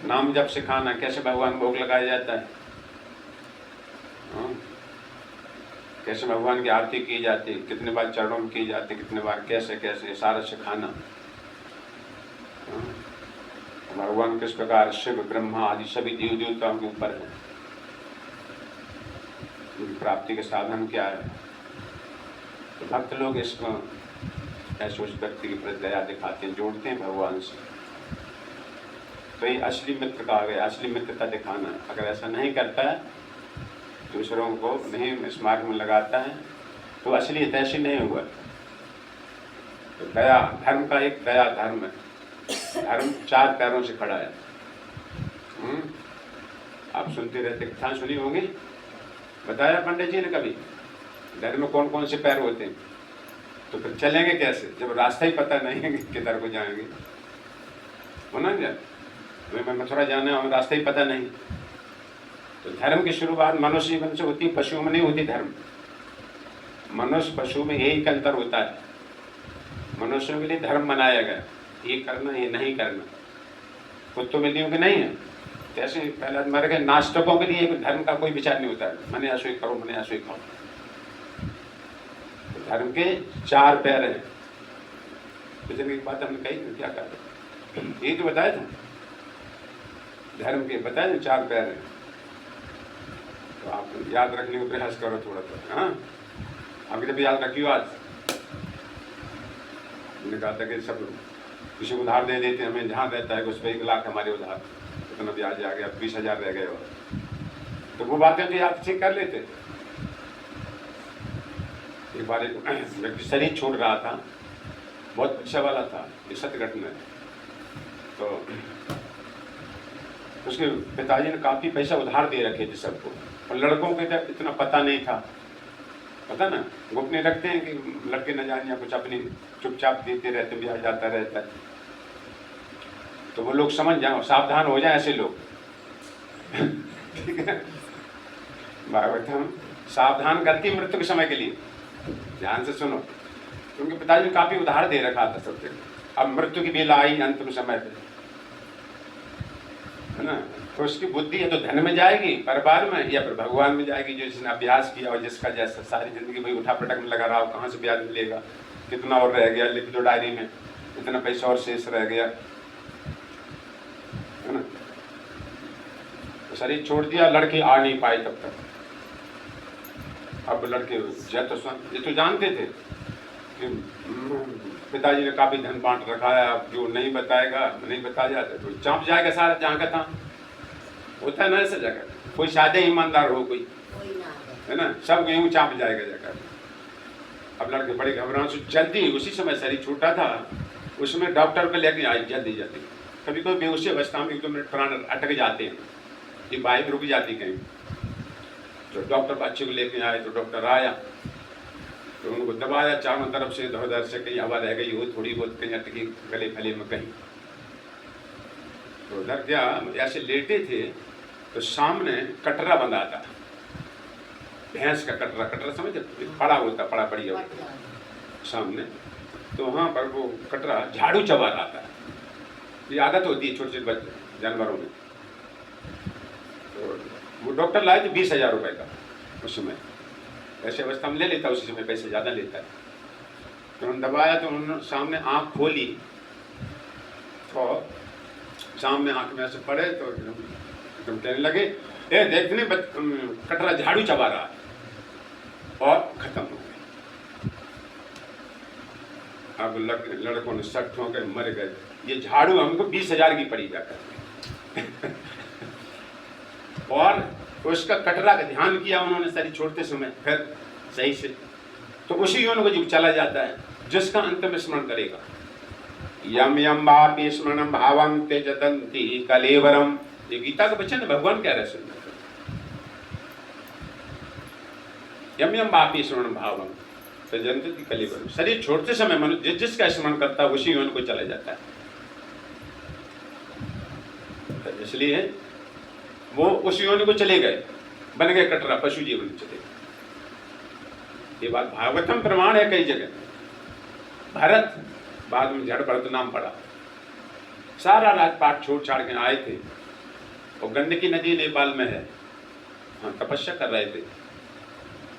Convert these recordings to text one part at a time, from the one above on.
नाम जब सिखाना, कैसे भगवान भोग लगाया जाता है, कैसे भगवान की आरती की जाती है, कितने बार चरणों में की जाती है, कितने बार कैसे कैसे, सारा सिखाना। भगवान किस प्रकार शिव ब्रह्मा आदि सभी देव देवताओं के ऊपर है, उनकी प्राप्ति के साधन क्या है। तो भक्त लोग इसको ऐसे उस व्यक्ति की प्रति दया दिखाते हैं, जोड़ते हैं भगवान से। तो ये असली मित्र कहा गया, असली मित्रता दिखाना। अगर ऐसा नहीं करता है, दूसरों को नहीं इस मार्ग में लगाता है, तो असलियत ऐसी नहीं हुआ। तो दया धर्म का एक दया धर्म है। धर्म 4 पैरों से खड़ा है। आप सुनते रहते, कथा सुनी होंगी, बताया पंडित जी ने कभी, धर्म में कौन कौन से पैर होते हैं। तो फिर चलेंगे कैसे जब रास्ता ही पता नहीं है किधर को जाएंगे। होना क्या, मैं मथुरा जाना है और रास्ता ही पता नहीं। तो धर्म की शुरुआत मनुष्य जीवन से होती, पशुओं में नहीं होती। धर्म मनुष्य पशु में यही अंतर होता है। मनुष्यों के लिए धर्म बनाया गया, ये करना ये नहीं करना। कुत्तों बिल्लियों के नहीं है। जैसे पहले मर गए नास्तिकों के लिए धर्म का कोई विचार नहीं होता है, मैंने ऐसे करो मैंने ऐसे खाओ। तो धर्म के 4 पैर हैं। पिछले की बात हमने कही, क्या कर ये तो बताया था, धर्म के बताया ना 4 पैर हैं। तो आप याद रखने का प्रयास करो थोड़ा थोड़ा। हाँ, अभी जब याद रखियो। आज हमने कहा था कि सब किसी को उधार दे देते, हमें जहाँ रहता है उस पर 1 लाख हमारे उधार, इतना ब्याज आ गया, 20,000 रह गए। और तो वो बातें तो याद ठीक कर लेते। एक बार एक व्यक्ति शरीर छोड़ रहा था, बहुत अच्छा वाला था, ये सत्य घटना है। तो उसके पिताजी ने काफ़ी पैसा उधार दे रखे थे सबको, और लड़कों को इतना पता नहीं था। पता ना, गोपनीय रखते हैं कि लड़के न जाने, या कुछ अपनी चुपचाप देते रहते, ब्याज जाता रहता है। तो वो लोग समझ जाओ, सावधान हो जाए ऐसे लोग। ठीक है, भागवतम सावधान करती मृत्यु के समय के लिए। ध्यान से सुनो, क्योंकि पिताजी ने काफी उधार दे रखा था सबके। अब मृत्यु की बेला आई अंतिम समय पे, है ना। तो उसकी बुद्धि है तो धन में जाएगी, परिवार में, या फिर भगवान में जाएगी। जो जिसने अभ्यास किया और जिसका जैसा सारी जिंदगी भाई उठा पटक में लगा रहा हो, कहाँ से ब्याज मिलेगा, कितना और रह गया, लिख दो डायरी में, इतना पैसा और शेष रह गया, है ना। तो शरीर छोड़ दिया, लड़के आ नहीं पाए तब तक। अब लड़के ये तो जानते थे कि पिताजी ने काफी धन बांट रखा है, अब जो नहीं बताएगा, नहीं बताया जाता तो चाँप जाएगा सारा, जहाँ का था होता है ना ऐसा जगह। कोई शादे ईमानदार हो कोई, है ना, सब गेहूँ चाँप जाएगा जगह। अब लड़के बड़े घबराहट से जल्दी, उसी समय शरीर छूटा था, उसमें डॉक्टर को लेके आई जल्दी जल्दी। कभी कोई बेहोशी अवस्था में 1-2 मिनट प्राण अटक जाते हैं, ये बाइक रुक जाती कहीं। तो डॉक्टर बच्चे को लेके आए, तो डॉक्टर आया तो उनको दबाया चारों तरफ से, इधर से, कहीं हवा रह गई हो थोड़ी बहुत, कहीं अटकी गले फले में कहीं। तो डर गया, ऐसे लेटे थे तो सामने कटरा बंधा था, भैंस का कटरा। कटरा समझे, पड़ा होता, पड़ा पड़ी होता सामने। तो वहाँ पर वो कटरा झाड़ू चबा रहा था। ये आदत होती है छोटे छोटे जानवरों में। तो वो डॉक्टर लाए थे 20,000 रुपये का उस समय। ऐसे अवस्था में ले लेता, उसी समय पैसे ज़्यादा लेता है। तो उन्होंने दबाया, तो उन्होंने सामने आँख खोली, और सामने आँख में ऐसे पड़े तो एकदम कहने लगे, ए देखते नहीं कटरा झाड़ू चबा रहा, और खत्म हो गए। अब लड़कों ने सट हो गए, मर गए। ये झाड़ू हमको 20,000 की पड़ी जाकर। और उसका कटरा का ध्यान किया उन्होंने शरीर छोड़ते समय, फिर सही से। तो उसी योन को जीव चला जाता है जिसका अंत में स्मरण करेगा। यम यम वापि स्मरणम भावम त्यजन्ति कलेवरम, ये गीता का वचन है, भगवान कह रहे सुन। यम यम वापि स्मरणम भावम त्यजन्ति कलेवरम, शरीर छोड़ते समय मनुष्य जिसका स्मरण करता है उसी योन को चला जाता है। इसलिए वो उस योनि को चले गए, बन गए कटरा, पशु जीवन चले गए। ये बात भागवतम प्रमाण है कई जगह। भरत बाद में जड़ भरत नाम पड़ा, सारा राजपाट छोड़ छाड़ के आए थे, और गंडकी नदी नेपाल में है। हाँ, तपस्या कर रहे थे।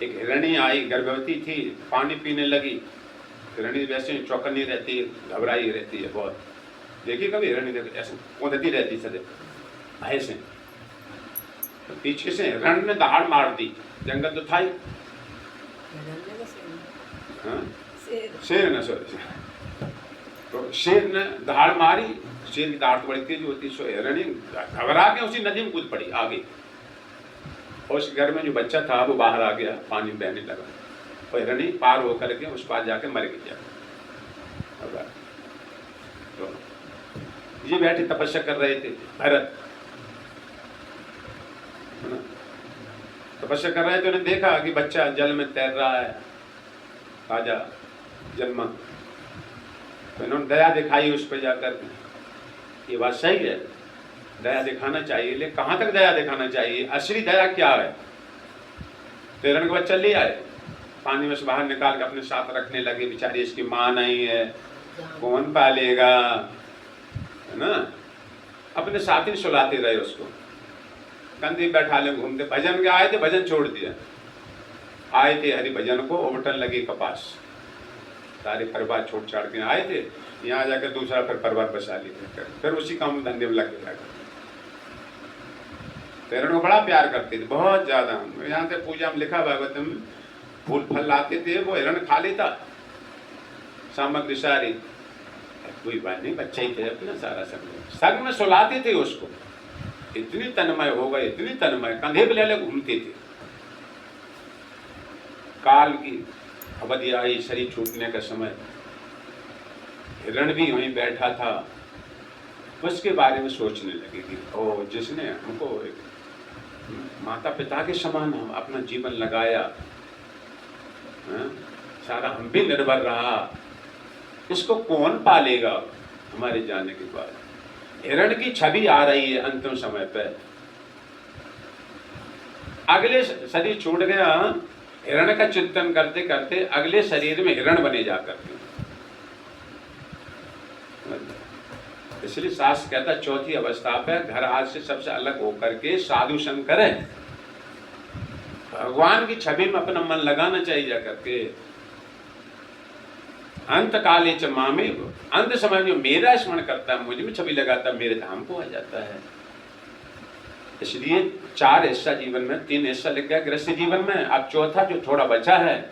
एक हिरणी आई, गर्भवती थी, पानी पीने लगी। हिरणी वैसे चौकन्नी रहती है, घबराई रहती है बहुत। देखिए कभी हिरणी ऐसे कूदती रहती सदैव भय से। तो पीछे से हिरण ने दहाड़ मार दी। जंगल तो था ही। हाँ? शेर ने, सॉरी, तो शेर ने दहाड़ मारी। शेर की दहाड़ तो बड़ी तेज होती, सो हिरणी घबरा के उसी नदी में कूद पड़ी आगे। और उस घर में जो बच्चा था वो बाहर आ गया, पानी बहने लगा, और हिरणी पार होकर के उस पार जाके मर गया। तो ये बैठे तपस्या कर रहे थे भरत, तपस्या कर रहे थे। उन्होंने देखा कि बच्चा जल में तैर रहा है, ताजा जन्मा। तो इन्होंने दया दिखाई उस पर जाकर। ये बात सही है, दया दिखाना चाहिए, लेकिन कहाँ तक दया दिखाना चाहिए? असली दया क्या है? तो हिरण का बच्चा ले आए, पानी में से बाहर निकाल के अपने साथ रखने लगे। बेचारी इसकी माँ नहीं है, कौन पालेगा, है ना? अपने साथ ही सुलाते रहे उसको, कंधे बैठा ले, घूमते। भजन के आए थे, भजन छोड़ दिया। आए थे हरि भजन को, उमटन लगे कपास। सारे परिवार छोड़ छाड़ के आए थे, यहाँ जाकर दूसरा फिर परिवार बसा लिए, फिर उसी काम धंधे में लगे लगे। हिरण को बड़ा प्यार करते थे, बहुत ज्यादा। यहाँ से पूजा में लिखा भागवत में, फूल फल लाते थे, वो हिरण खा लेता सामग्री सारी। कोई बात नहीं, बच्चे ही थे अपना, सारा संग में सुलाते थे उसको। इतनी तन्मय हो गए, इतनी तन्मय, कंधे पे ले घूमते थे। काल की अवधि आई, शरीर छूटने का समय। हिरण भी वहीं बैठा था, उसके बारे में सोचने लगे कि ओ, जिसने हमको माता पिता के समान हम अपना जीवन लगाया, सारा हम भी निर्भर रहा, इसको कौन पालेगा हमारे जाने के बाद? हिरण की छवि आ रही है अंतिम समय पर। अगले शरीर छूट गया, हिरण का चिंतन करते करते अगले शरीर में हिरण बने जा करते। इसलिए शास्त्र कहता चौथी अवस्था पे घर आज से सबसे अलग होकर के साधु संग करें, भगवान की छवि में अपना मन लगाना चाहिए जा करके। अंत काले च मामे, अंत समय में मेरा स्मरण करता है, मुझे में छवि लगाता है, मेरे धाम को आ जाता है। इसलिए 4 हिस्सा जीवन में, 3 हिस्सा लग गया गृहस्थ जीवन में, अब चौथा जो थोड़ा बचा है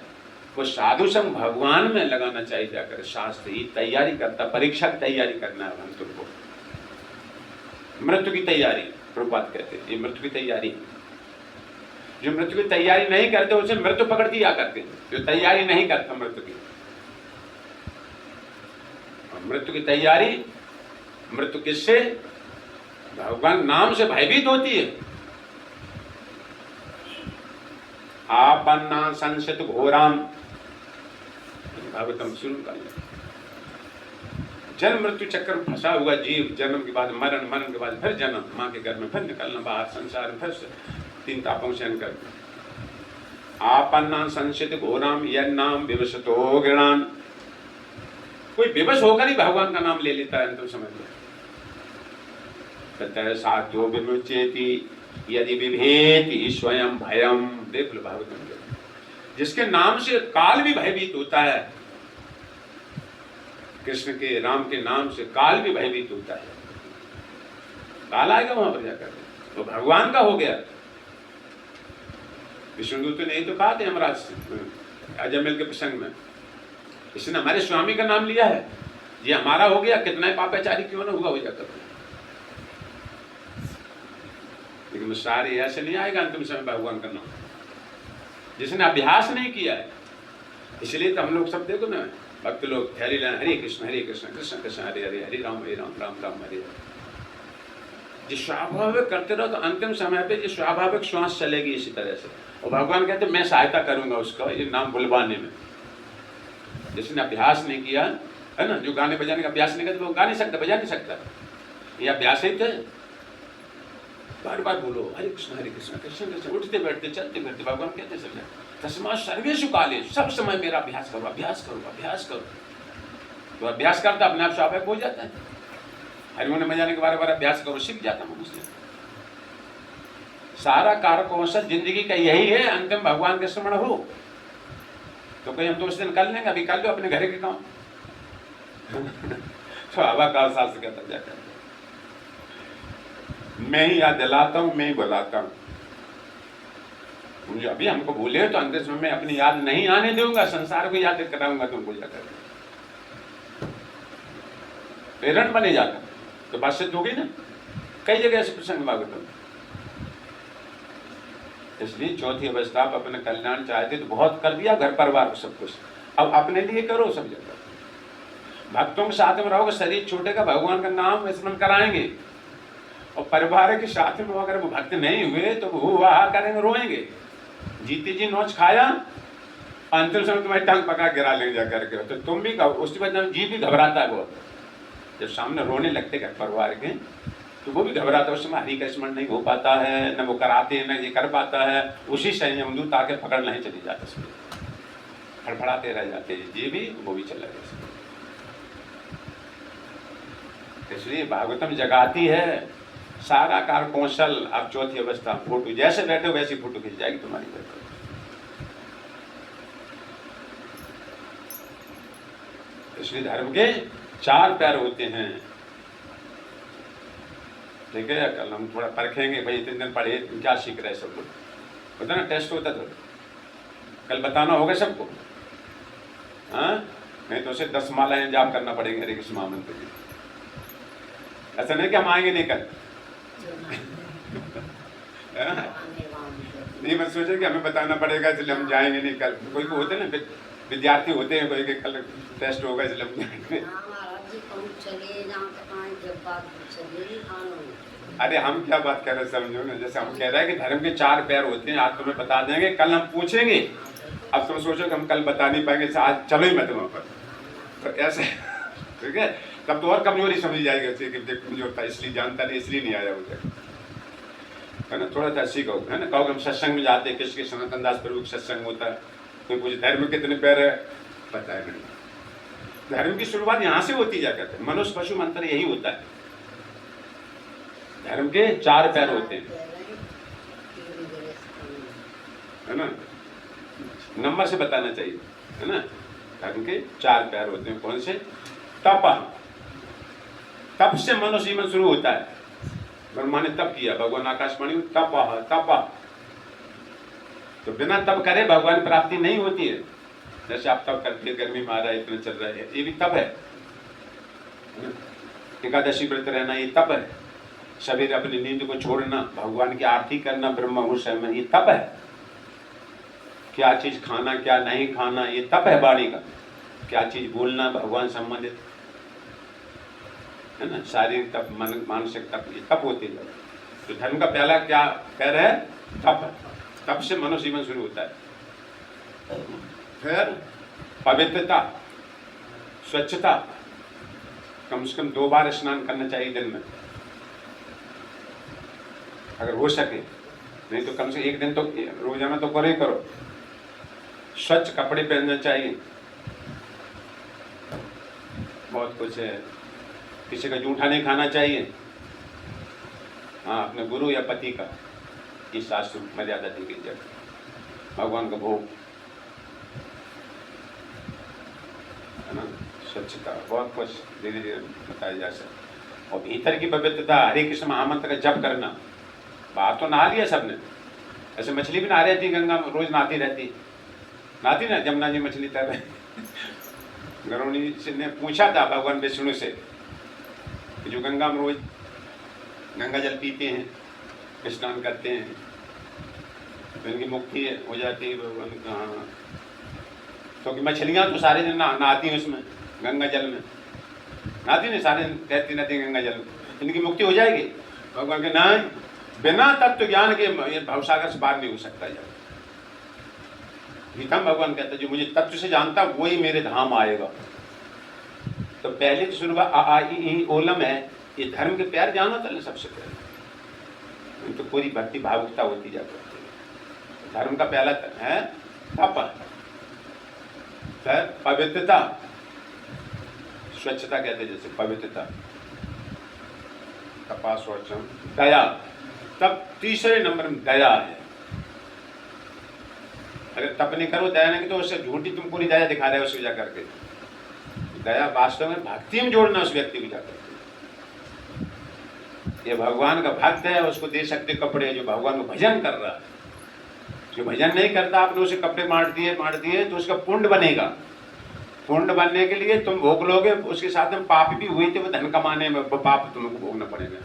वो साधु संग भगवान में लगाना चाहिए जाकर। शास्त्र ही तैयारी करता, परीक्षा की तैयारी करना है हम तुमको, मृत्यु की तैयारी। प्रभुपाद कहते हैं ये मृत्यु की तैयारी। जो मृत्यु की तैयारी नहीं करते उसे मृत्यु पकड़ दिया करते, जो तैयारी नहीं करता मृत्यु की। मृत्यु की तैयारी, मृत्यु किससे? भगवान नाम से भयभीत होती है। आपन्ना संसित घोराम, भागवतम शुरू कर। जन्म मृत्यु चक्कर में फंसा हुआ जीव, जन्म के बाद मरण, मरण के बाद फिर जन्म, माँ के घर में फिर निकलना बाहर, संसार में फिर से 3 तापों से कर। आपन्ना संसित घोराम यह नाम विवशतो गृणान। कोई विवश होकर ही भगवान का नाम ले लेता है अंतिम समय में। साध्यो विमुचेति यदि विभेति स्वयं भयम। देख लो भागवत में, जिसके नाम से काल भी भयभीत होता है, कृष्ण के, राम के नाम से काल भी भयभीत होता है। काल आएगा वहां पर जाकर, तो भगवान का हो गया। विष्णुदूत ने तो कहा थे यमराज अजमेर के प्रसंग में, इसने हमारे स्वामी का नाम लिया है, ये हमारा हो गया, कितना ही पापाचारी क्यों ना हुआ हो जाता है। लेकिन सारे ऐसे नहीं आएगा अंतिम समय भगवान का नाम, जिसने अभ्यास नहीं किया है। इसलिए तो हम लोग सब देखो ना, भक्त लोग हरे कृष्ण कृष्ण कृष्ण हरे हरे, हरे राम राम राम हरे हरे। जो स्वाभाविक करते रहो तो अंतिम समय पे जो स्वाभाविक श्वास चलेगी इसी तरह से। और भगवान कहते मैं सहायता करूंगा उसका ये नाम बुलवाने में। जिसने अभ्यास नहीं किया है ना, जो गाने बजाने का अभ्यास नहीं करता वो गा नहीं सकता, बजा नहीं सकता। ये अभ्यास ही थे, बार बार बोलो हरे कृष्ण कृष्ण कृष्ण, उठते बैठते चलते फिरते। भगवान कहते सब तस्मात् सर्वेषु कालेषु, सब समय मेरा अभ्यास करो अभ्यास करो अभ्यास करो। तो अभ्यास करता अपने आप स्वाभाविक हो जाता है। हरिओम बजाने के बार बार अभ्यास करो, सीख जाता हूँ उससे। सारा कारकौशल जिंदगी का यही है, अंतिम भगवान के स्मरण हो। तो कहीं हम तो उस दिन कर लेंगे, अभी कर लो अपने घर के काम। तो हवा का शास्त्र कहता जाकर मैं ही याद दिलाता हूं, मैं ही बुलाता हूं। मुझे अभी हमको भूले तो अंतिम समय में अपनी याद नहीं आने दूंगा, संसार को याद कराऊंगा तुमको जाकर। प्रेरण बने जाता तो बात सिद्ध हो गई ना। कई जगह ऐसे प्रसंग भागवतम। इसलिए चौथी अवस्था आप अपने कल्याण चाहते तो बहुत कर दिया, घर परिवार को सब कुछ, अब अपने लिए करो सब जगह। भक्तों के साथ में रहोगे, शरीर छोटे का भगवान का नाम स्मरण कराएंगे, और परिवार के साथ में अगर वो भक्त नहीं हुए तो वो वाह करेंगे, रोएंगे। जीते जी नोच खाया, अंतिम समय तुम्हारी टांग पका गिरा लेंगे जाकर के, तो तुम भी उसके बाद जी भी घबराता है बहुत। जब सामने रोने लगते घर परिवार के तो वो भी घबराता है, उस समय हरि का स्मरण नहीं हो पाता है, न वो कराते हैं, न ये कर पाता है। उसी संयम दूत आके पकड़ नहीं चली जाता, फड़फड़ाते रह जाते हैं, ये भी वो भी चला गया। इसलिए भागवतम जगाती है सारा कार कौशल। आप चौथी अवस्था फोटो जैसे बैठे हो वैसी फोटो खींच जाएगी तुम्हारी। बैठो इसलिए धर्म के 4 पैर होते हैं, ठीक है। कल हम थोड़ा परखेंगे भाई, 3 दिन पढ़े क्या सीख रहे सब लोग, होता ना टेस्ट होता तो कल बताना होगा सबको, हाँ। नहीं तो उसे 10 मालाएं जाप करना पड़ेंगे हरे कृष्ण महामंत्र की। ऐसा नहीं कि हम आएंगे नहीं कल। नहीं मैं सोचे कि हमें बताना पड़ेगा इसलिए हम जाएंगे नहीं कल। कोई को होते ना विद्यार्थी होते हैं, कोई के कल टेस्ट होगा इसलिए हम जाएंगे। अरे हम क्या बात कर रहे हैं समझो ना, जैसे हम कह रहे हैं कि धर्म के 4 पैर होते हैं, आज तुम्हें बता देंगे, कल हम पूछेंगे। अब तुम सोचो कि हम कल बता नहीं पाएंगे, आज चलो ही मत वहाँ पर, तो ऐसे ठीक है। तब तो और कमजोरी समझ जाएगी कि कमजोर था इसलिए जानता नहीं, इसलिए नहीं आया उधर, है ना। थोड़ा सा सीखो, है ना। कहो हम सत्संग में जाते हैं, किसके सनातन दास प्रभु का सत्संग होता है, कोई कुछ धर्म कितने पैर है पता है नहीं। धर्म की शुरुआत यहाँ से होती जा करते हैं, मनुष्य पशु मंत्र यही होता है। धर्म के 4 पैर होते हैं, है ना। नंबर से बताना चाहिए, है ना। धर्म के 4 पैर होते हैं, कौन से? तप, तप से मनुष्य जीवन शुरू होता है। ब्रह्मा ने तप किया, भगवान आकाशवाणी तप तप, तो बिना तप करे भगवान प्राप्ति नहीं होती है। जैसे आप तप करते, गर्मी में आ रहा है, इतना चल रहा है, ये भी तप है। एकादशी व्रत रहना ये तप है। सवेरे अपनी नींद को छोड़ना, भगवान की आरती करना ब्रह्म मुहूर्त में, ये तप है। क्या चीज खाना क्या नहीं खाना, ये तप है वाणी का। क्या चीज बोलना भगवान संबंधित, है ना। शारीरिक तप, मानसिक तप, ये तप होते हैं। तो धर्म का पहला क्या कह रहे हैं? तप। तप से मनुष्य जीवन शुरू होता है। फिर पवित्रता, स्वच्छता, कम से कम 2 बार स्नान करना चाहिए दिन में, अगर हो सके। नहीं तो कम से 1 दिन तो रोजाना तो करो ही करो। स्वच्छ कपड़े पहनना चाहिए, बहुत कुछ है। किसी का जूठा नहीं खाना चाहिए, हाँ, अपने गुरु या पति का, ये शास्त्र मर्यादा दी गई जब भगवान का भोग, है ना। स्वच्छता, बहुत कुछ धीरे धीरे बताया जा सकता। और भीतर की पवित्रता, हरे कृष्ण महामंत्र का जप करना। बाहर तो नहा लिया सबने, ऐसे मछली भी नहा रहती गंगा में, रोज नहाती रहती, नहाती ना जमुना जी मछली तैर रही। गरुणी ने पूछा था भगवान विष्णु से, जो गंगा में रोज गंगा जल पीते हैं, स्नान करते हैं, तो इनकी मुक्ति हो जाती है भगवान का। क्योंकि मछलियाँ तो सारे दिन नहाती हैं उसमें, गंगा जल में नहाती नहीं, सारे दिन तैरती रहती गंगा जल में, इनकी मुक्ति हो जाएगी। भगवान के नहीं, बिना तत्व ज्ञान के ये भवसागर से बाहर नहीं हो सकता। यार गीता भगवान कहता है जो मुझे तत्व से जानता वही मेरे धाम आएगा। तो पहले तो शुरुआत आ ई ओलम है, ये धर्म के प्यार जाना था सबसे पहले, तो पूरी भक्ति भावुकता होती जाती है। धर्म का पहला है तप, फिर पवित्रता, स्वच्छता कहते जैसे पवित्रता, तपा, स्वच्छम, दया, तब तीसरे नंबर में दया है। अगर तप नहीं करो, दया नहीं तो उससे झूठी तुम पूरी दया दिखा रहे हो उसको जाकर के। दया वास्तव में भक्ति में जोड़ना उस व्यक्ति को जाकर के। ये भगवान का भक्त है, उसको दे सकते कपड़े। जो भगवान को भजन कर रहा है, जो भजन नहीं करता, आपने उसे कपड़े मार दिए तो उसका पुण्य बनेगा। पुण्य बनने के लिए तुम भोग लोगे, उसके साथ में पाप भी हुए थे, वो धन कमाने में वो पाप तुमको भोगना पड़ेगा।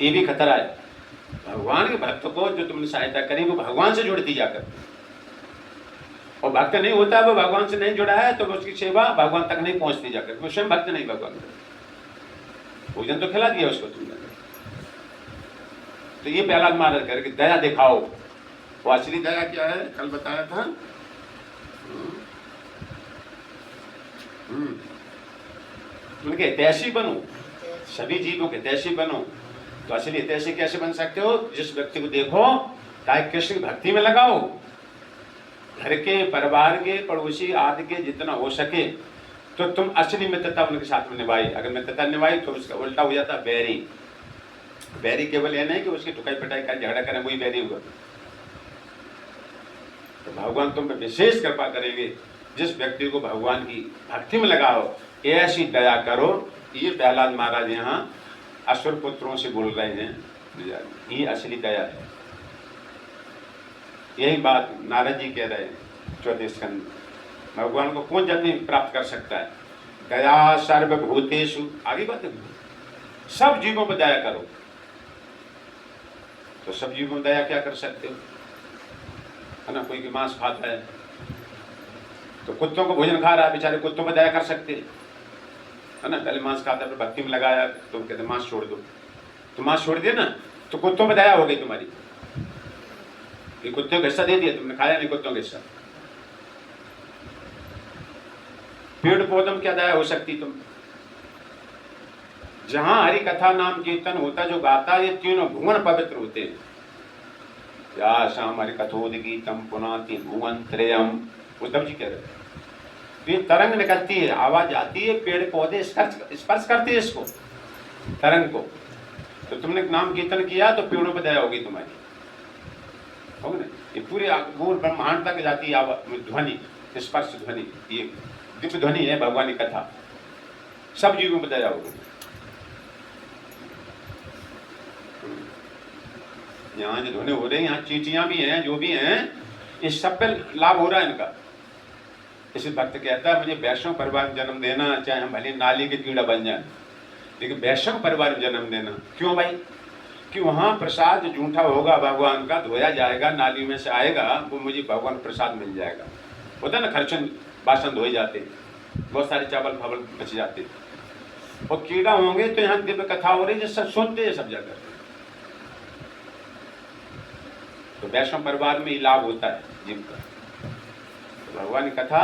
ये भी खतरा है। भगवान के भक्त को जो तुमने सहायता करी वो भगवान से जोड़ दी जाकर, और भक्त नहीं होता, वो भगवान से नहीं जुड़ा है तो उसकी सेवा भगवान तक नहीं पहुंचती जाकर, वो स्वयं भक्त नहीं भगवान का। भोजन तो खिला दिया उसको तुमने। तो ये पहला मार्ग करके दया दिखाओ। वो असली दया क्या है, कल बताया था। उनके हितैषी बनो, सभी जीवों के हितैषी बनो। तो असली हितैषी कैसे बन सकते हो? जिस व्यक्ति को देखो ताकि कृष्ण की भक्ति में लगाओ। घर के, परिवार के, पड़ोसी आदि के जितना हो सके तो तुम असली मित्रता उनके साथ में निभाई। अगर मित्रता निभाई तो उसका उल्टा हो जाता बैरी। बैरी केवल यह नहीं कि उसकी टुकाई पिटाई कर झगड़ा करें, वही बैरी हुआ। तो भगवान तुम पे विशेष कृपा करेंगे। जिस व्यक्ति को भगवान की भक्ति में लगाओ, ऐसी दया करो। ये प्रहलाद महाराज यहाँ असुर पुत्रों से बोल रहे हैं, ये असली दया है। यही बात नारद जी कह रहे हैं 14 स्कंद। भगवान को कौन जल्दी प्राप्त कर सकता है? दया सर्वभूतेषु, आगे बात है, सब जीवों पर दया करो। तो सब जीवों में दया क्या कर सकते हो, है ना? कोई मांस खाता है तो कुत्तों को भोजन खा रहा है, बेचारे कुत्तों पर दया कर सकते है ना? पहले मांस खाता है, भक्ति में लगाया तो कहते मांस छोड़ दो, तो मांस छोड़ दिया ना, तो कुत्तों पर दया हो गई तुम्हारी। ये कुत्तों को हिस्सा दे दिया, तुमने खाया नहीं कुत्तों का हिस्सा। पेड़ पौधों में क्या दया हो सकती तुम? जहां हरि कथा नाम कीर्तन होता, जो गाता, ये तीनों भुवन पवित्र होते हैं। या शाम हरि कथोदगीतम पुनाति भुवन त्रयम, उद्धव जी कह रहे हैं। तो ये तरंग निकलती है, आवाज आती है, पेड़ पौधे स्पर्श करते हैं इसको, तरंग को। तो तुमने नाम कीर्तन किया तो पेड़ों पर दया होगी तुम्हारी, होगी ना? ये पूरे पूर्ण ब्रह्मांड तक जाती है ध्वनि, स्पर्श ध्वनि। ये दिव्य ध्वनि है भगवान की कथा, सब जीवों पर दया होगी। यहाँ जो ध्वनि हो रही है, यहाँ चींटियां भी हैं, जो भी हैं, इस सब पे लाभ हो रहा है इनका। इसी भक्त कहता है मुझे वैष्णव परिवार में जन्म देना, चाहे हम भले नाली के कीड़ा बन जाए, लेकिन वैष्णव परिवार में जन्म देना। क्यों भाई? कि वहाँ प्रसाद जूठा होगा भगवान का, धोया जाएगा, नाली में से आएगा, वो मुझे भगवान प्रसाद मिल जाएगा। होता है ना, खर्चन बासन धोए जाते, बहुत सारे चावल फावल बच जाते, और कीड़ा होंगे तो यहाँ दिव्य कथा हो रही है, सब सुनते हैं सब जगह। तो वैष्णव परिवार में ही लाभ होता है जीव का। तो भगवान की कथा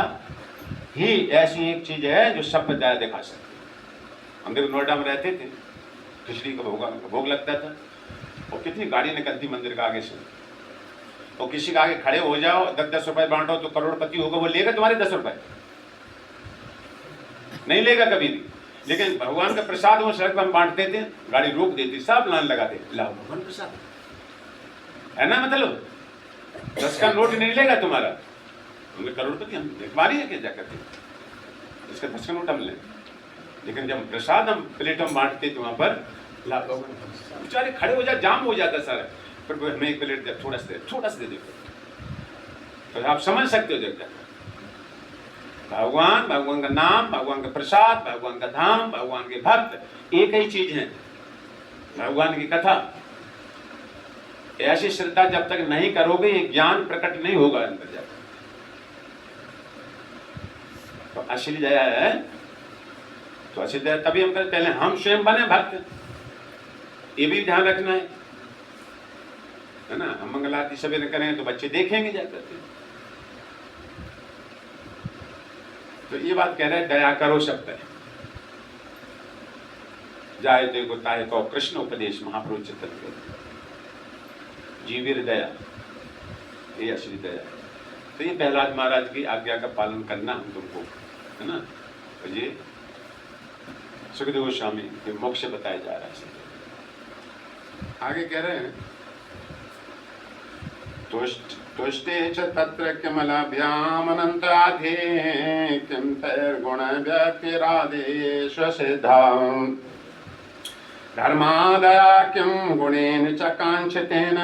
ही ऐसी एक चीज है जो सब में दया दिखा सकती है। हम देखो नोएडा में रहते थे, खिचड़ी का भोग लगता था, और कितनी गाड़ी निकलती मंदिर के आगे से, और किसी के आगे खड़े हो जाओ, 10-10 रुपए बांटो तो करोड़पति होगा, वो लेगा तुम्हारे 10 रुपए? नहीं लेगा कभी भी। लेकिन भगवान का प्रसाद वो सड़क पर हम बांटते थे, गाड़ी रोक देती, सब लाइन लगाते, लाओ भगवान प्रसाद, है ना? मतलब 10 का नोट नहीं लेगा तुम्हारा, उनके करोड़पति हम हमारी है क्या जाकर के, इसका 10 का नोट हम लें। लेकिन जब प्रसाद हम प्लेट में बांटते थे वहां पर, बेचारे खड़े हो जाए, जाम हो जाता सारा, पर हमें एक प्लेट दे, थोड़ा सा दे दो। तो आप समझ सकते हो जगह भगवान, भगवान का नाम, भगवान का प्रसाद, भगवान का धाम, भगवान के भक्त एक ही चीज है। भगवान की कथा, ऐसी श्रद्धा जब तक नहीं करोगे, ये ज्ञान प्रकट नहीं होगा अंदर जाकर। तो असली दया है, तो असली दया तभी हम करें, पहले हम स्वयं बने भक्त, ये भी ध्यान रखना है ना? हम मंगल आरती सवेरे करें तो बच्चे देखेंगे जाकर के। तो ये बात कह रहे हैं, दया करो सब पे, जाए देखो ताए को कृष्ण उपदेश महाप्रभु चित्तन जीवीर दया, ये असली दया। तो ये प्रहलाद महाराज की आज्ञा का पालन करना हम तुमको, है ना? तो ये सुखदेव गोस्वामी के मोक्ष बताया जा रहा है। आगे कह रहे हैं तुष्टे च तत्र किमलभ्यामनन्तराधे किं तैर्गुण व्यक्तिरादेश सिद्धाम् धर्मादया किं गुणेन च कांक्षितेन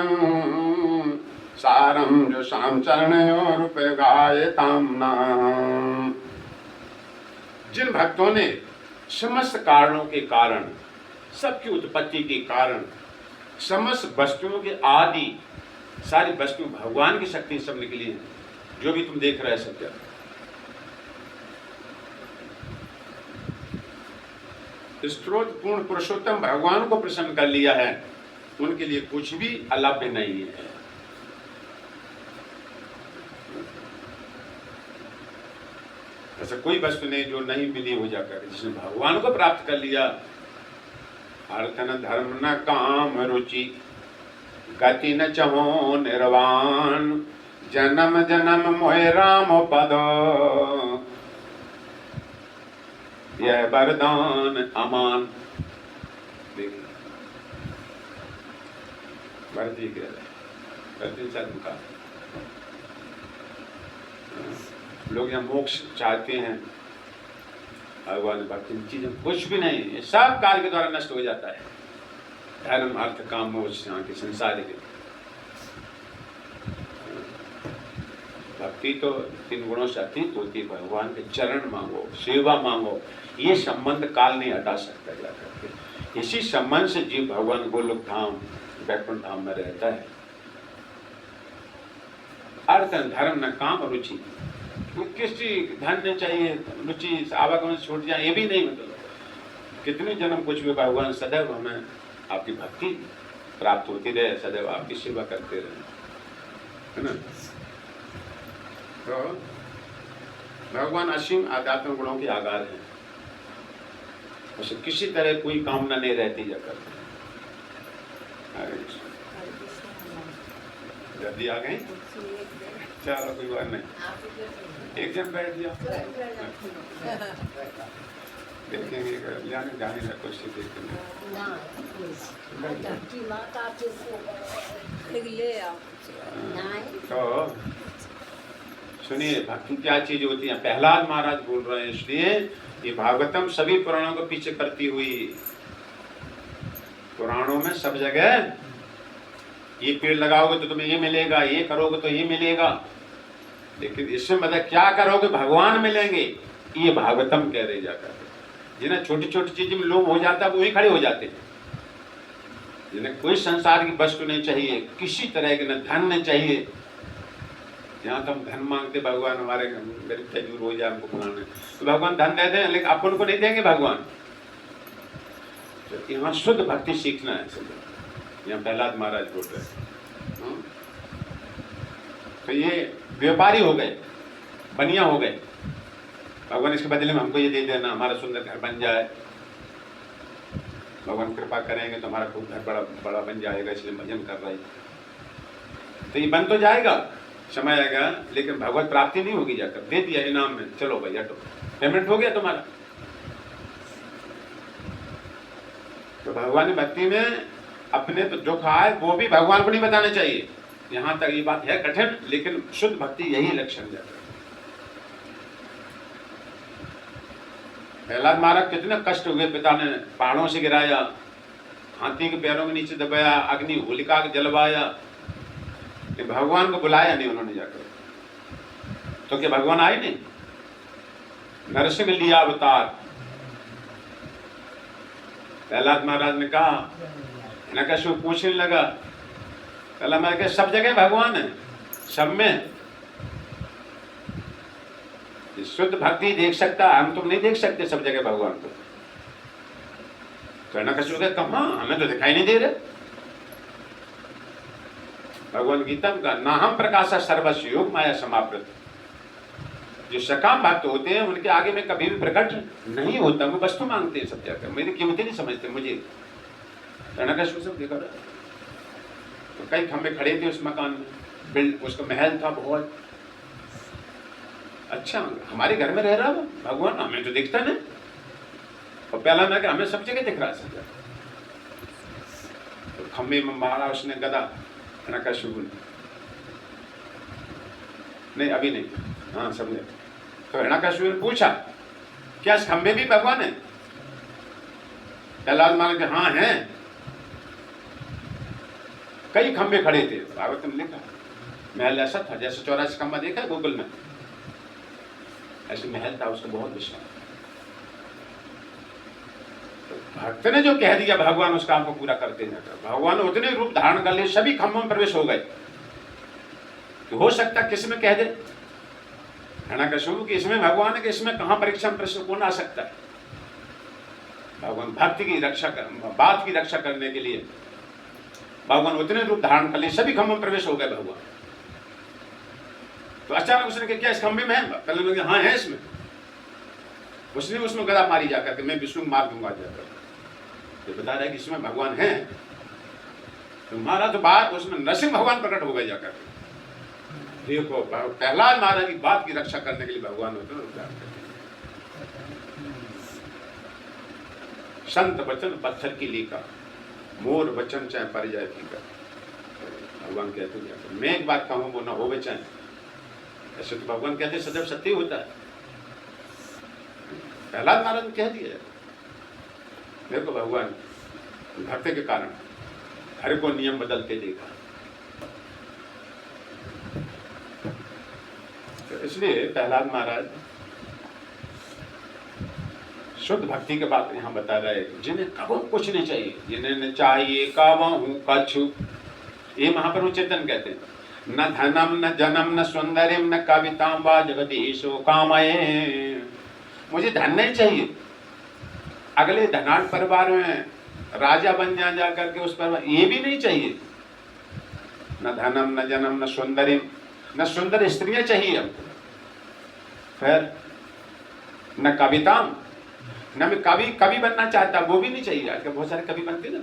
सारं जुषां चरणयोरुपगायतां नाम। जिन भक्तों ने समस्त कारणों के कारण, सबकी उत्पत्ति के कारण, समस्त वस्तुओं के आदि, सारी वस्तु भगवान की शक्ति सब निकली है, जो भी तुम देख रहे हैं सत्य, स्त्रोत पूर्ण पुरुषोत्तम भगवान को प्रसन्न कर लिया है, उनके लिए कुछ भी अलभ्य नहीं है। ऐसा कोई वस्तु नहीं जो नहीं मिली हो जाकर, जिसने भगवान को प्राप्त कर लिया। अर्थ न धर्म न काम रुचि गति न चहो निर्वाण जन्म जन्म मोह राम पद यह वरदान अमान। देखिए भरती कह रहे लोग यहाँ मोक्ष चाहते हैं, भगवान भक्ति चीजें कुछ भी नहीं, सब काल के द्वारा नष्ट हो जाता है। धर्म अर्थ काम मोक्ष यहाँ के संसार के। भक्ति तो 3 गुणों से अतीत होती है। भगवान के चरण मांगो, सेवा मांगो, ये संबंध काल नहीं हटा सकता जाकर। इसी संबंध से जीव भगवान गोलोक धाम वैकुंठ धाम में रहता है। अर्थ धर्म न काम रुचि, किसी धन नहीं चाहिए, रुचि आवागमन छूट जाए ये भी नहीं। मतलब कितने जन्म कुछ भी भगवान सदैव हमें आपकी भक्ति प्राप्त होती रहे, सदैव आपकी सेवा करते रहे, है ना। तो भगवान असीम आध्यात्मिक गुणों के आगार हैं, उसे किसी तरह कोई कामना नहीं रहती जाकर। जल्दी आ गई, चलो कोई बात नहीं, एक जन बैठ गया, देखेंगे जाने जाने का कोशिश देखेंगे। तो सुनिए भक्ति क्या चीज होती है। प्रहलाद महाराज बोल रहे हैं, इसलिए ये भागवतम सभी पुराणों को पीछे करती हुई, पुराणों में सब जगह ये पेड़ लगाओगे तो तुम्हें ये मिलेगा, ये करोगे तो ये मिलेगा, लेकिन इसमें मतलब क्या करोगे भगवान मिलेंगे, ये भागवतम कह रहे जाकर। जिन्हें छोटी छोटी चीज में लोभ हो जाता है वो वही खड़े हो जाते हैं। जिन्हें कोई संसार की वस्तु नहीं चाहिए, किसी तरह के न धन नहीं चाहिए। यहाँ तो हम धन मांगते भगवान हमारे गरीबता दूर हो जाए, हमको बुलाने, तो भगवान धन दे दें, लेकिन अपन को नहीं देंगे भगवान। तो यहाँ शुद्ध भक्ति सीखना है सब। यहाँ प्रहलाद महाराज बोल रहे हैं। तो ये व्यापारी हो गए, बनिया हो गए। भगवान इसके बदले में हमको ये दे देना, हमारा सुंदर घर बन जाए, भगवान कृपा करेंगे तो हमारा खूब घर बड़ा बड़ा बन जाएगा, इसलिए भजन कर रहे हैं। तो ये बन तो जाएगा, समय आएगा, लेकिन भगवत प्राप्ति नहीं होगी जाकर। दे दिया इनाम में, चलो भाई हटो, पेमेंट हो गया तुम्हारा। तो भगवान भक्ति में अपने तो जो खाए वो भी भगवान को नहीं बताना चाहिए। यहाँ तक ये बात है कठिन, लेकिन शुद्ध भक्ति यही लक्षण जाता है। प्रहलाद महाराज कितने कष्ट हुए, पिता ने पहाड़ों से गिराया, हाथी के पैरों के नीचे दबाया, अग्नि होलिका के जलवाया, भगवान को बुलाया नहीं उन्होंने जाकर। तो क्या भगवान आए नहीं? नरसिंह लिया अवतार। प्रहलाद महाराज ने कहा, नरसिंह पूछने लगा, पहला मैं क्या सब जगह भगवान है, सब में शुद्ध भक्ति देख सकता, हम तुम नहीं देख सकते सब जगह भगवान को। कहना कशु का कहाँ, हमें तो दिखाई नहीं दे रहे। भगवान गीता में कहा, ना हम प्रकाशा सर्वस्व योग माया समाप्त। जो सकाम भक्त होते हैं उनके आगे में कभी भी प्रकट नहीं होता, वो वस्तु मांगते हैं सब जगह, मेरी कीमती नहीं समझते मुझे। कहना कशु सब देखा रहा, तो कई खंबे खड़े थे उस मकान में, बिल्ड उसका महल था बहुत अच्छा, हमारे घर में रह रहा वो भगवान, हमें तो दिखता नहीं। और पहला मैं हमें सब जगह दिख रहा है सब जगह। तो खम्भे में मारा उसने गदा, हिरण्यकशिपु ने। नहीं अभी नहीं, हाँ समझे। तो हिरण्यकशिपु ने पूछा क्या इस खम्भे भी भगवान है? प्रहलाद महाराज के हाँ हैं। कई खंबे खड़े थे, भागवत में लिखा। महल ऐसा था जैसे 84 खंबा देखा है गूगल में, ऐसे महल था, उसका बहुत विशाल। तो भक्त ने जो कह दिया भगवान उस काम को पूरा करते जाकर, भगवान उतने रूप धारण कर लिए, सभी खंभों में प्रवेश हो गए। तो हो सकता किसमें कह दे हिरण्यकशिपु कि इसमें भगवान है कि इसमें कहां परीक्षा में प्रश्न कौन आ सकता है। भगवान भक्ति की रक्षा बात की रक्षा करने के लिए भगवान उतने रूप धारण कर लिए, सभी खंभों में प्रवेश हो गए भगवान। तो अचानक उसने कहा क्या इस खंभे में है? पहले लोग हाँ है इसमें। उसने उसमें गदा मारी जाकर के मैं विष्णु मार दूंगा जाकर, ये बता रहा है कि इसमें भगवान है। तो मारा तो बात उसमें नरसिंह भगवान प्रकट हो गए जाकर। देखो प्रहलाद महाराज की बात की रक्षा करने के लिए भगवान होते हैं। संत वचन पत्थर की लीका, मोर वचन चाहे पर जाए फीका। भगवान कहते हैं मैं एक बात कहूं वो ना हो चाहे, ऐसे तो भगवान कहते सदैव सत्य होता है। प्रहलाद महाराज ने कह दिया। देखो भगवान भक्ति के कारण हर को नियम बदलते देखा। तो इसलिए प्रहलाद महाराज शुद्ध भक्ति के बात यहाँ बता रहे हैं, जिन्हें कबो कुछ नहीं चाहिए, जिन्हें चाहिए कावहूं कछु। ये महाप्रभु चेतन कहते हैं न धनम न जनम न सौंदर्यम न कविताम वा जगदीशो कामये। मुझे धन नहीं चाहिए, अगले धनाढ़ परिवार में राजा बन जा करके उस परिवार, ये भी नहीं चाहिए। न धनम न जनम न सौंदर्यम, न सुंदर स्त्रियां चाहिए हमको, फिर न कविताम, न मैं कवि बनना चाहता, वो भी नहीं चाहिए। आजकल बहुत सारे कवि बनते ना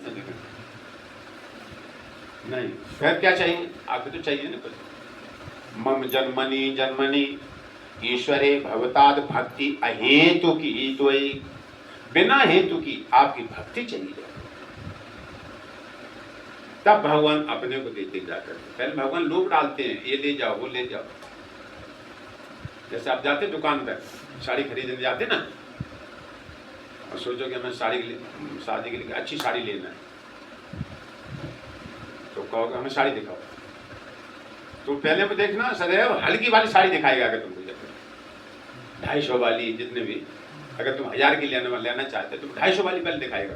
नहीं। फिर क्या चाहिए? आपको तो चाहिए ना कुछ। मम जन्मनि जन्मनि ईश्वरे भवताद भक्ति अहेतु की, तो बिना हेतु की आपकी भक्ति चाहिए। तब भगवान अपने को देते जाकर। पहले भगवान लोग डालते हैं, ये ले जाओ वो ले जाओ। जैसे आप जाते दुकान पर साड़ी खरीदने जाते ना, और सोचो कि हमें शादी के लिए अच्छी साड़ी लेना है, तो कहोगे हमें साड़ी दिखाओ, तो पहले में देखना सदैव हल्की वाली साड़ी दिखाएगा। अगर तुमको 250 वाली, जितने भी, अगर तुम 1000 की लेना चाहते हो तो 250 वाली पहले दिखाएगा।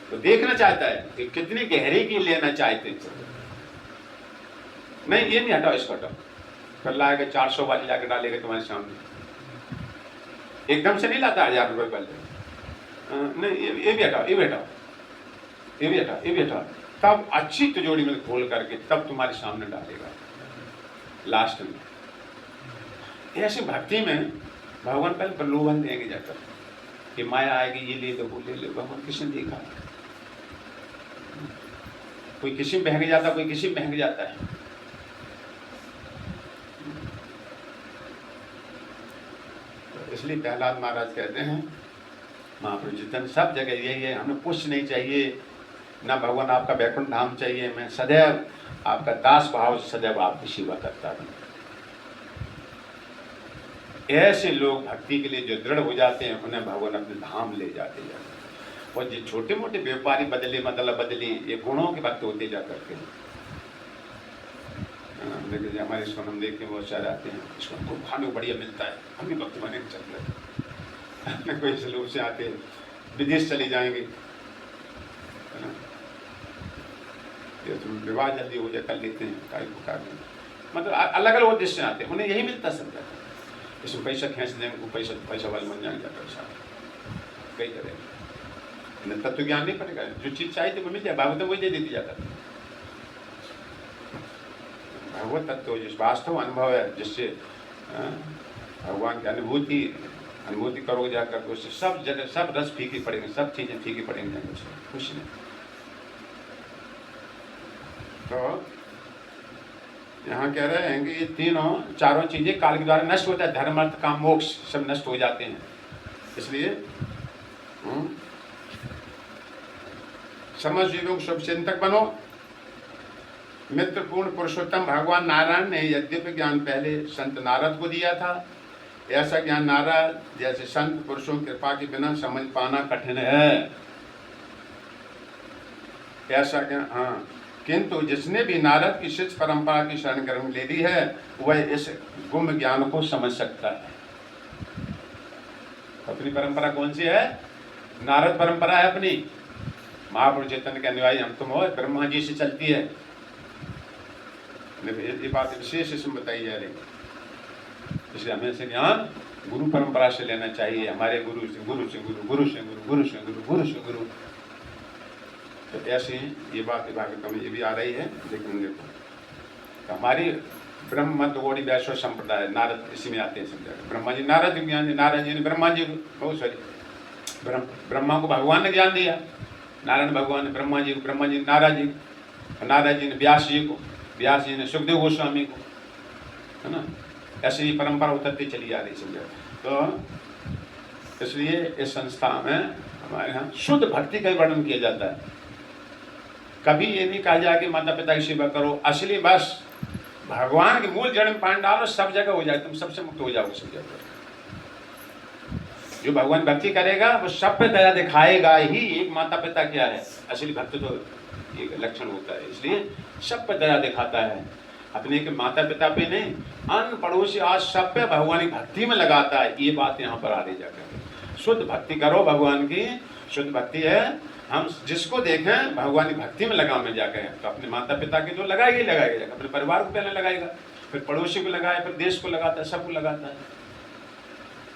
तो देखना चाहता है कि कितनी गहरे की लेना चाहते हैं। नहीं ये नहीं हटाओ, इसको हटाओ, फिर लाएगा 400 वाली लाके डालेगा तुम्हारे सामने। एकदम से नहीं लाता 1000 रुपये पहले। नहीं ये भी हटाओ, ये भी हटाओ, ये भी हटाओ, ये भी हटाओ। तब अच्छी तिजोरी में खोल करके तब तुम्हारे सामने डालेगा लास्ट में। ऐसे भक्ति में भगवान पहले प्रलोभन देंगे जाकर कि माया आएगी, ये ले लो वो ले लो। भगवान किसने देखा? कोई किसी में बहक जाता, कोई किसी में बहक जाता है। इसलिए प्रहलाद महाराज कहते हैं महाप्रभु चिंतन सब जगह यही है, हमें कुछ नहीं चाहिए, ना भगवान आपका वैकुंठ धाम चाहिए, मैं सदैव आपका दास भाव से सदैव आपकी सेवा करता हूँ। ऐसे लोग भक्ति के लिए जो दृढ़ हो जाते हैं उन्हें भगवान अपने धाम ले जाते हैं। और जो छोटे मोटे व्यापारी बदले बदले ये गुणों के भक्त होते जा करके लेकिन हमारे इसको हम देखते हैं बहुत सारे आते हैं, इसको खूब खाने को बढ़िया मिलता है, हम भी भक्त बने चल रहे। कोई सलूर से आते हैं, विदेश चले जाएंगे, है ना, ये तुम विवाह जल्दी हो जाए कर लेते हैं, काय पुकार में, मतलब अलग अलग उद्देश्य आते हैं, उन्हें यही मिलता सब जगह। इसमें पैसा खींच देंगे, वो पैसा वाले बन जाएंगे, पैसा कई करेंगे। तत्व ज्ञान नहीं पड़ेगा, जो चीज़ चाहिए वो मिल जाए, भागवत वही दे देती जाता है। भगवत तत्व जिस वास्तव अनुभव है, जिससे भगवान की अनुभूति करोगे जाकर, उससे सब जगह सब रस फीके पड़ेंगे, सब चीज़ें फीकी पड़ेंगे, कुछ नहीं। तो यहाँ कह रहे हैं कि ये चारों चीज़ें काल के द्वारा नष्ट होता है, धर्म अर्थ काम मोक्ष सब नष्ट हो जाते हैं। इसलिए समस्त जीवों शुभ चिंतक बनो। मित्र पूर्ण पुरुषोत्तम भगवान नारायण ने यद्यपि ज्ञान पहले संत नारद को दिया था, ऐसा ज्ञान नारद जैसे संत पुरुषों की कृपा के बिना समझ पाना कठिन है। ऐसा ज्ञान, हाँ, किंतु जिसने भी नारद की शिष्य परंपरा की शरण ग्रहण ले ली है वह इस गुम ज्ञान को समझ सकता है। अपनी परंपरा कौन सी है? नारद परंपरा है अपनी। महापुरुष चैतन्य के अनुयायी हम तुम हो, ब्रह्मा जी से चलती है। ये बात विशेष इसमें बताई जा रही, इसलिए हमें से ज्ञान गुरु परंपरा से लेना चाहिए। हमारे गुरु से गुरु से गुरु, गुरु से गुरु, गुरु से गुरु, गुरु से गुरु। तो ऐसे ये बात विभाग में ये भी आ रही है। लेकिन तो हमारी ब्रह्म मत गौड़ी वैश्व संप्रदाय नारद इसी में आते हैं समझा। ब्रह्मा जी नारद ज्ञान, नारायण जी ने ब्रह्मा जी को, सॉरी, ब्रह्मा को भगवान ने ज्ञान दिया, नारायण भगवान ने ब्रह्मा जी को, ब्रह्मा जी ने नारद जी को, नारद जी ने व्यास जी को, व्यास जी ने सुखदेव गोस्वामी को, है ना। ऐसे ही परंपरा उतरती चली आ रही समझा। तो इसलिए इस संस्था में हमारे यहाँ शुद्ध भक्ति का वर्णन किया जाता है। कभी ये नहीं कहा जाए कि माता पिता की सेवा करो, असली बस भगवान के मूल जड़ में पानी डालो, सब जगह हो जाए, तुम सबसे मुक्त हो जाओगे सब जगह। जो भगवान भक्ति करेगा वो सब पे दया दिखाएगा ही। एक माता पिता क्या है, असली भक्त तो एक लक्षण होता है, इसलिए सब पे दया दिखाता है। अपने के माता पिता पे नहीं, अन्य पड़ोसी आज सब पे भगवान की भक्ति में लगाता है। ये बात यहाँ पर आ रही जाकर शुद्ध भक्ति करो, भगवान की शुद्ध भक्ति है। हम जिसको देखें भगवान की भक्ति में लगाव में जाकर, तो अपने माता पिता के तो लगाएगा ही लगाएगा, अपने परिवार को पहले लगाएगा, फिर पड़ोसी को लगाए, फिर देश को लगाता है, सबको लगाता है।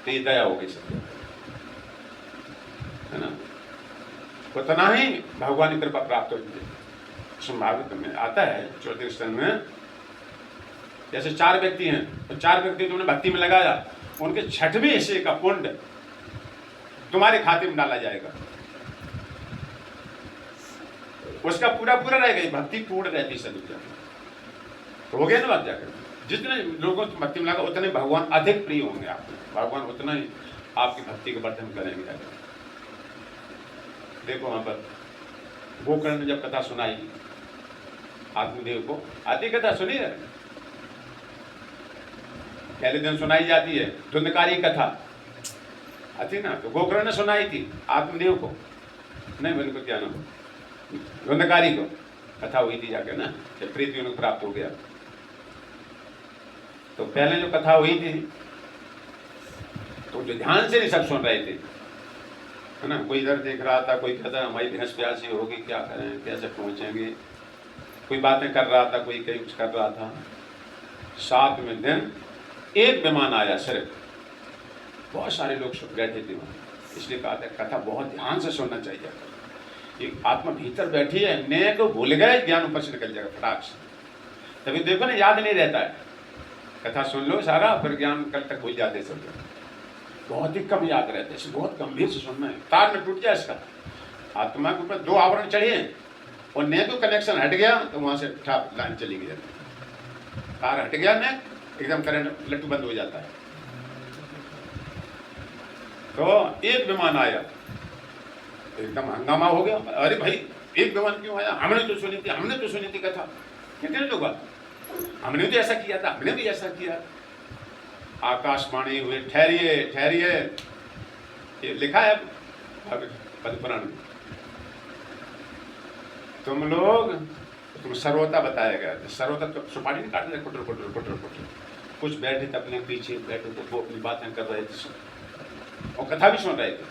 तो ये दया हो गई सब, है ना। उतना ही भगवान की कृपा प्राप्त होती है। संभावित में आता है चौथे स्थान में, जैसे 4 व्यक्ति हैं, तो 4 व्यक्ति तुमने भक्ति में लगाया, उनके 6वें हिस्से का पुण्य तुम्हारे खाते में डाला जाएगा। उसका पूरा पूरा रहेगा, भक्ति पूर्ण रहती है सभी जाकर। तो हो गया ना बात जाकर। जितने लोगों की भक्ति में लगा उतने भगवान अधिक प्रिय होंगे आपको, भगवान उतना ही आपकी भक्ति का वर्धन करेंगे जाकर। देखो वहां पर गोकर्ण ने जब कथा सुनाई आत्मदेव को, आधी कथा सुनी है, पहले दिन सुनाई जाती है धुंधकारी कथा आती ना, तो गोकर्ण ने सुनाई थी आत्मदेव को, नहीं मेरे को क्या नाम, धुंधकारी को कथा हुई थी जाकर ना, जब प्रीति उनको प्राप्त हो गया। तो पहले जो कथा हुई थी तो जो ध्यान से नहीं सब सुन रहे थे, है ना। कोई इधर देख रहा था, कोई कहता हमारी भैंस प्यासी होगी, क्या करें, कैसे पहुंचेंगे, कोई बातें कर रहा था, कोई कहीं कुछ कर रहा था। 7वें दिन एक विमान आया सिर्फ, बहुत सारे लोग बैठे थे वहाँ, इसलिए कहा था कथा बहुत ध्यान से सुनना चाहिए। एक आत्मा भीतर बैठी है, नए को भूल गए, ज्ञान ऊपर से निकल जाएगा फटाक से। तभी देखो ना, याद नहीं रहता है। कथा सुन लो सारा, फिर ज्ञान कल तक भूल जाते सब, बहुत ही कम याद रहता है। बहुत गंभीर से सुनना है, तार में टूट जाए इसका। आत्मा के ऊपर 2 आवरण चढ़े और नए को कनेक्शन हट गया तो वहां से ठाप लाइन चली गई, तार हट गया, नए एकदम करंट लट्टू बंद हो जाता है। तो एक विमान आया, एकदम हंगामा हो गया। अरे भाई एक विमान क्यों आया, हमने तो सुनी थी, हमने तो सुनी थी कथा, कितने लोग, हमने तो ऐसा किया था, हमने भी ऐसा किया। आकाशवाणी हुए, ठहरिए ठहरिए, ये लिखा है पद्म पुराण में, तुम सर्वता बताया गया। सर्वता तो सुपारी नहीं काटते, कुटर कुटर कुटर कुटर। कुछ बैठे थे अपने पीछे, बैठे थे, वो अपनी बातें कर रहे थे और कथा भी सुन रहे थे।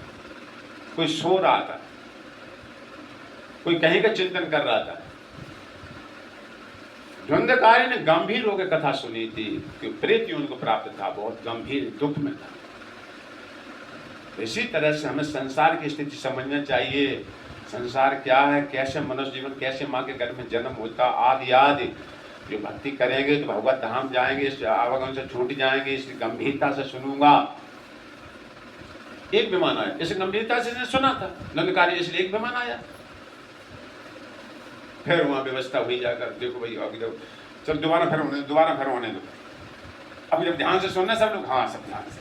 कोई सो रहा था, कोई कहीं का चिंतन कर रहा था। धुंधकारी ने गंभीर होकर कथा सुनी थी कि प्रेत उनको प्राप्त था, बहुत गंभीर दुख में था। इसी तरह से हमें संसार की स्थिति समझना चाहिए। संसार क्या है, कैसे मनुष्य जीवन, कैसे माँ के घर में जन्म होता, आदि आदि। जो भक्ति करेंगे तो भगवत धाम जाएंगे, इस आवागमन से छूट जाएंगे। इस गंभीरता से सुनूंगा। एक विमान आया, इस गंभीरता से सुना था धुंधकारी, इसलिए एक विमान आया। फिर वहां व्यवस्था हुई जाकर, देखो भाई अभी तो चल दोबारा फिर होने दो। अब जब ध्यान से सुनना सब लोग, हाँ सब ध्यान से।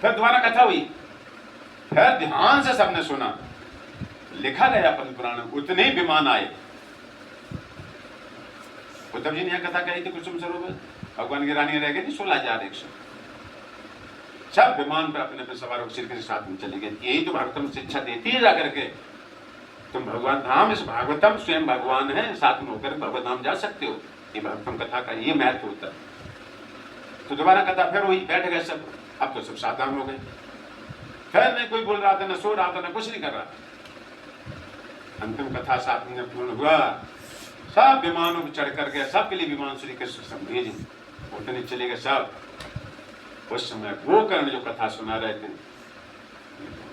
फिर दोबारा कथा हुई, फिर ध्यान से सबने सुना, लिखा गया पद्म पुराण में, उतने ही विमान आए। उद्धव जी ने यह कथा कही थी कुसुम सरोवर, भगवान की रानी रह गई थी 16,100, सब विमान पे अपने पे सवार होकर श्री कृष्ण साथ में चले गए। यही तो भागवतम शिक्षा देती है जाकर के, तुम भगवान धाम, इस भागवतम स्वयं भगवान है, साथ में होकर भगवत धाम जा सकते हो। ये भागवतम कथा का ये महत्व होता है। तो दोबारा कथा फिर वही, बैठ गए सब, अब तो सब सावधान हो गए। फिर नहीं कोई बोल रहा था, न सो रहा था, न कुछ नहीं कर रहा। अंतिम कथा साथ में पूर्ण हुआ, सब विमानों पर चढ़ कर गए, सबके लिए विमान श्री कृष्ण सब भेजे, उतने चले गए सब। उस समय गोकर्ण जो कथा सुना रहे थे,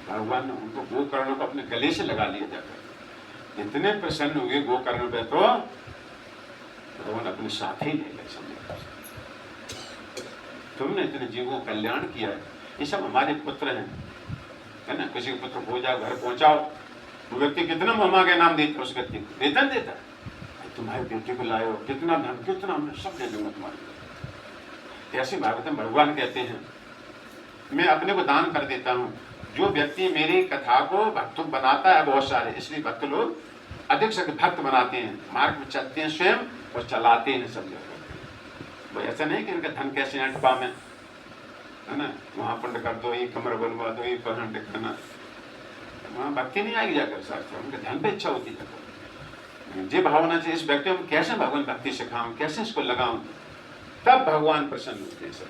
भगवान ने उनको गोकर्ण को अपने गले से लगा लिया जाकर, इतने प्रसन्न हुए गोकर्ण पे, तो भगवान अपने साथ ही ले गए। तुमने इतने जीवों का कल्याण किया है, ये सब हमारे पुत्र हैं, है ना। किसी के पुत्र हो जाओ, घर पहुंचाओ, वो व्यक्ति कितना मामा के नाम देता है, उस व्यक्ति को वेतन देता है, तुम्हारे बेटे को लाए हो, कितना धन, कितना हमने सब दे दूंगा तुम्हारे। ऐसे भागवतम भगवान कहते हैं, मैं अपने को दान कर देता हूँ। जो व्यक्ति मेरी कथा को भक्त बनाता है, बहुत सारे, इसलिए भक्त लोग अधिक से भक्त बनाते हैं, मार्ग में चलते हैं स्वयं और चलाते हैं सब जगह। वो ऐसा नहीं कि इनका धन कैसे अटपा में, है ना, वहाँ पंड कर दो, ये कमर बनवा दो, ये पहन दिखाना, वहाँ भक्ति नहीं आएगी जाकर साथ, उनके धन पे इच्छा होती है। ये भावना चाहिए इस व्यक्ति में, कैसे भगवान भक्ति सिखाऊं, कैसे इसको लगाऊं, तब भगवान प्रसन्न होते हैं सब।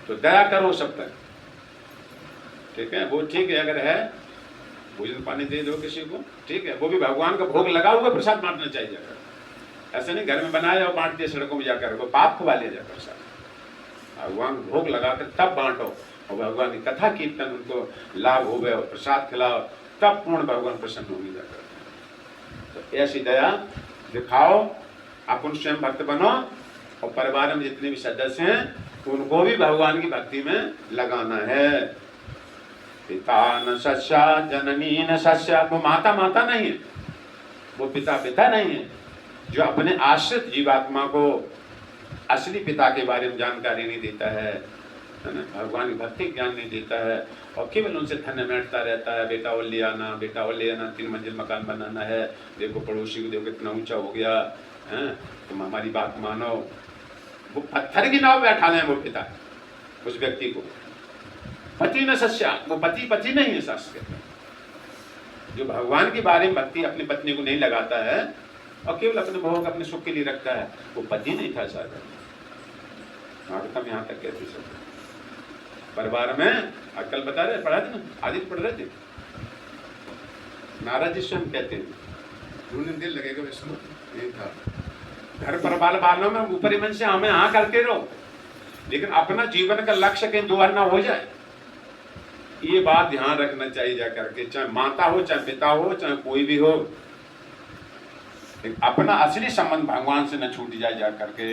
तो दया करो सब तक, ठीक है। वो ठीक है, अगर है भोजन पानी दे दो किसी को, ठीक है, वो भी भगवान का भोग लगा हुआ प्रसाद बांटना चाहिए जाकर। ऐसा नहीं घर में बनाया और बांट दिया सड़कों में जाकर, वो पाप खुवा लिया जाकर प्रसाद। भगवान भोग लगाकर तब बांटो, और भगवान की कथा कीर्तन उनको लाभ हो गए और प्रसाद खिलाओ, तब पूर्ण भगवान प्रसन्न होंगे जाकर। तो ऐसी दया दिखाओ, अपन स्वयं भक्त बनो, और परिवार में जितने भी सदस्य हैं उनको भी भगवान की भक्ति में लगाना है। पिता न सस्या जननी न सस्या, वो माता माता नहीं है, वो पिता पिता नहीं है, जो अपने आश्रित जीवात्मा को असली पिता के बारे में जानकारी नहीं देता है ना, भगवान की भक्ति ज्ञान नहीं देता है, और केवल उनसे धन बैठता रहता है, बेटा वो ले आना, बेटा वो ले आना, 3 मंजिल मकान बनाना है, देखो पड़ोसी को देखो कितना ऊंचा हो गया है, तुम हमारी बात मानो। वो पत्थर की नाव बैठा लें वो पिता उस व्यक्ति को। पति न सस्या, वो पति पति नहीं है शास्त्र के, जो भगवान के बारे में भक्ति अपनी पत्नी को नहीं लगाता है और केवल अपने भोग अपने सुख के लिए रखता है, वो पति नहीं था शायद। भागवतम यहाँ तक कहते सब परिवार में, अक्ल बता रहे, पढ़ा थे ना, आदित्य पढ़ रहे थे, नारद जी स्वयं कहते हैं, ढूंढने दिल लगेगा विष्णु, यही था। घर परिवार वालों में ऊपरी मन से हमें हाँ करते रहो, लेकिन अपना जीवन का लक्ष्य कहीं दुआर ना हो जाए, ये बात ध्यान रखना चाहिए जाकर के। चाहे माता हो, चाहे पिता हो, चाहे कोई भी हो, अपना असली संबंध भगवान से न छूट जाए जाकर के,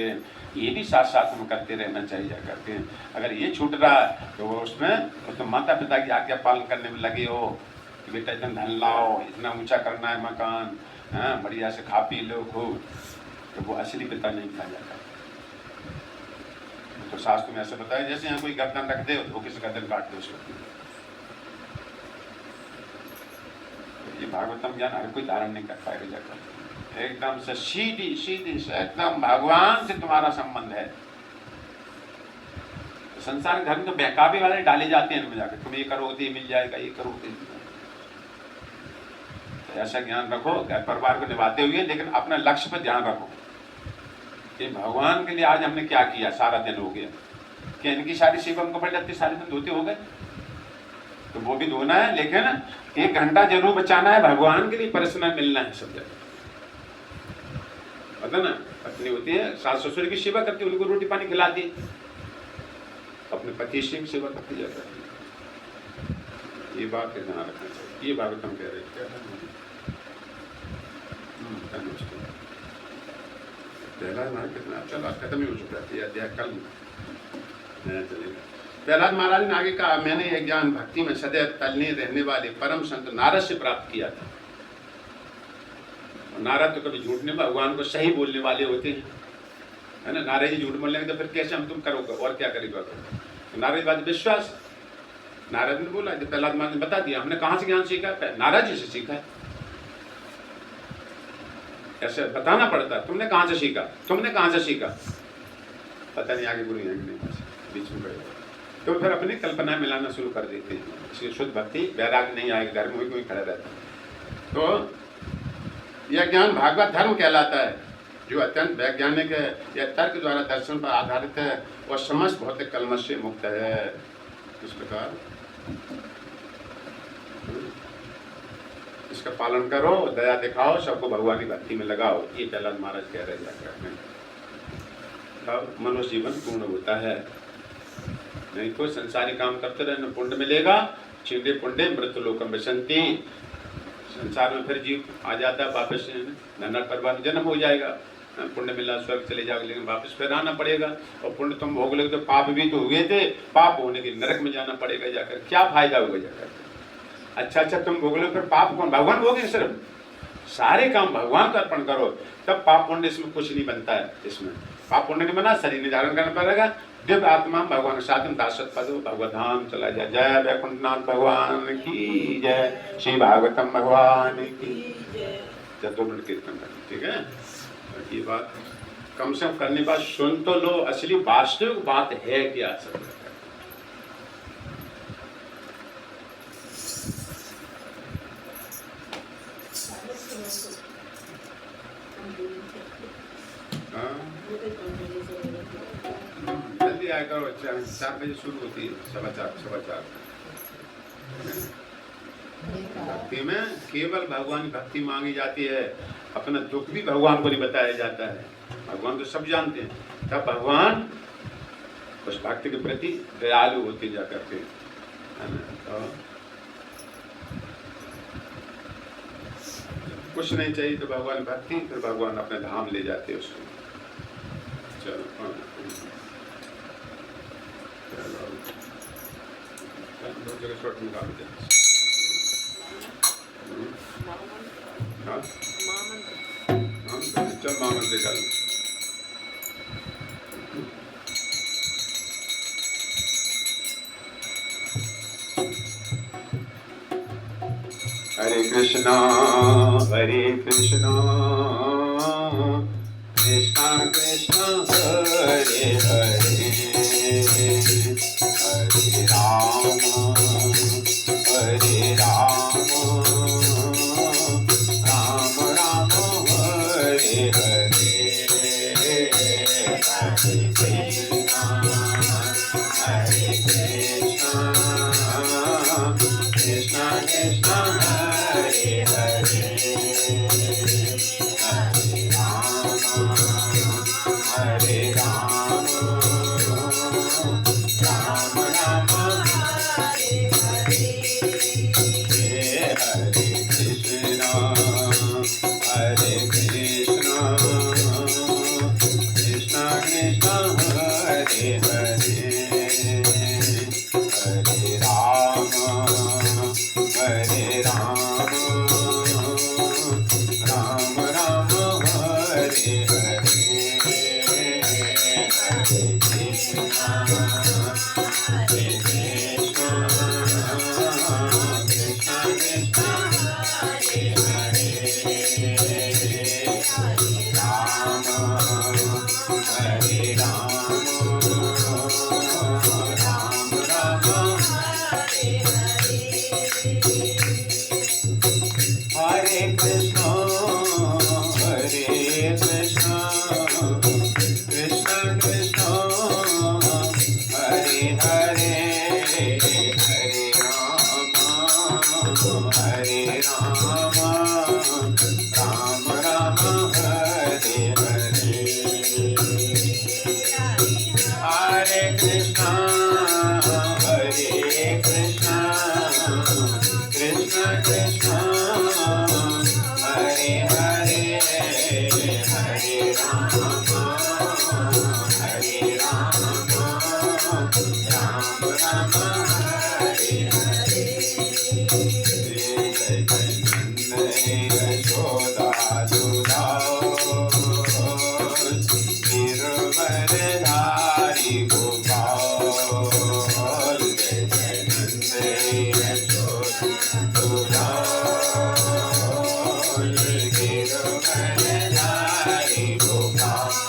ये भी साथ साथ में करते रहना चाहिए जाकर के। अगर ये छूट रहा तो उसमें तो माता पिता की आज्ञा पालन करने में लगे हो, बेटा इतना धन लाओ, इतना ऊंचा करना है मकान, हाँ बढ़िया से खा पी लो खूब, तो वो असली पिता नहीं कहा जाता। तो शास्त्र में ऐसा बताया, जैसे यहाँ कोई गर्दन रख दे तो किसी गर्दन काट दो उसको। ये भागवतम ज्ञान हर कोई धारण नहीं कर पाएगा जाकर, एकदम से सीधी सीधी से एकदम भगवान से तुम्हारा संबंध है। तो संसार धर्म तो बहकावे वाले डाले जाते हैं इनमें जाकर, तुम ये करोगे ये मिल जाएगा, ये करोगे। तो ऐसा ज्ञान रखो, घर परिवार को निभाते हुए, लेकिन अपने लक्ष्य पर ध्यान रखो कि भगवान के लिए आज हमने क्या किया, सारा दिन हो गया, क्या इनकी सारी सेवा हमको पड़ जाती, सारे दिन धोते हो गए, तो वो भी धोना है, लेकिन 1 घंटा जरूर बचाना है, भगवान के लिए पर्सनल मिलना है सब जगह। पता ना, पत्नी होती है, सास ससुर की सेवा करती है, उनको रोटी पानी खिलाती है, अपने पति से सेवा करती जाता है। ये बात का ध्यान रखना चाहिए। ये भागवतम कह रहे थे, प्रहलाद महाराज कितना चला, खत्म ही हो चुका है अध्याय, कल नया चलेगा। प्रहलाद महाराज ने आगे कहा, मैंने यह ज्ञान भक्ति में सदैव तल्लीन रहने वाले परम संत नारद से प्राप्त किया था। नारद तो कभी झूठ नहीं, भगवान को सही बोलने वाले होते हैं, है ना। नारद जी झूठ बोलेंगे तो फिर कैसे हम तुम करोगे, और क्या करेगा। तो नारद बात विश्वास, नारद ने बोला, जब प्रहलाद महाराज ने बता दिया, हमने कहाँ से ज्ञान सीखा है? नारद जी से सीखा है। ऐसे बताना पड़ता, तुमने कहाँ से सीखा, तुमने कहाँ से सीखा, पता नहीं आगे गुरु नहीं, बीच में बैठे तो फिर अपनी कल्पना मिलाना शुरू कर देते हैं। इसलिए शुद्ध भक्ति वैराग नहीं आएगा, घर में कोई खड़ा रहता है। तो यह ज्ञान भागवत धर्म कहलाता है, जो अत्यंत वैज्ञानिक है, यह तर्क द्वारा दर्शन पर आधारित है और समस्त भौतिक कलमश से मुक्त है। इस प्रकार इसका पालन करो, दया दिखाओ, सबको भगवान की भक्ति में लगाओ, ये प्रहलाद महाराज कह रहे जाकर, तब मनुष्य जीवन पूर्ण होता है। नहीं तो संसारी काम करते रहे, न पुण्य मिलेगा, छिंदे पुण्य मृत्यु लोकम विशंति, संसार में फिर जीव आ जाता है वापस, नरक परिवार में जन्म हो जाएगा, पुण्य मिला स्वर्ग चले जाओगे, लेकिन वापस फिर आना पड़ेगा। और पुण्य तुम भोग लोगे तो पाप भी तो हुए थे, पाप होने के नरक में जाना पड़ेगा, जाकर क्या फायदा होगा जाकर। अच्छा तुम भोग लो, फिर पाप कौन, भगवान भोगे, सिर्फ सारे काम भगवान को अर्पण करो, तब पाप पुण्य इसमें कुछ नहीं बनता है। इसमें पाप पुण्य नहीं बना, शरीर में धारण करना पड़ेगा, दिव्य आत्मा भगवान के साथ में दासत्व पद भगवत धाम चला जाए। जय वैकुंठनाथ भगवान की जय, श्री भागवतम भगवान की जय। 2 मिनट कीर्तन करना, ठीक है। ये बात कम से कम करने बाद सुन तो लो, असली वास्तविक बात है क्या सब। जल्दी आया करो, 4 बजे शुरू होती है, 4:15। भक्ति में केवल भगवान की भक्ति मांगी जाती है, अपना दुख भी भगवान को नहीं बताया जाता है। भगवान तो सब जानते हैं, तब भगवान उस भक्ति के प्रति दयालु होते जा करते है ना। तो कुछ नहीं चाहिए तो भगवान भक्ति, फिर भगवान अपने धाम ले जाते हैं उसको। चलो दो जगह शॉर्ट निकाल दे। हाँ चल महामंत्र निकाल। हरे कृष्णा कृष्णा कृष्णा हरे हरे, हरे राम राम राम हरे हरे, हरे कृष्णा कृष्णा कृष्णा हरे हरे, हरे राम राम राम हरे हरे, हरे कृष्णा कृष्णा कृष्णा हरे हरे, हरे राम राम राम हरे हरे, हरे कृष्णा कृष्णा कृष्णा हरे हरे, राम राम हरे हरे, हरे कृष्णा कृष्णा कृष्णा हरे हरे, हरे राम राम राम हरे हरे, हरे कृष्णा कृष्णा कृष्णा हरे हरे, हरे राम राम राम हरे हरे, जय जय नंद यशोदा दुलाओ, गिरवरधारी गोपाल, जय जय नंद गिरवरधारी गोपाल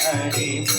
Hare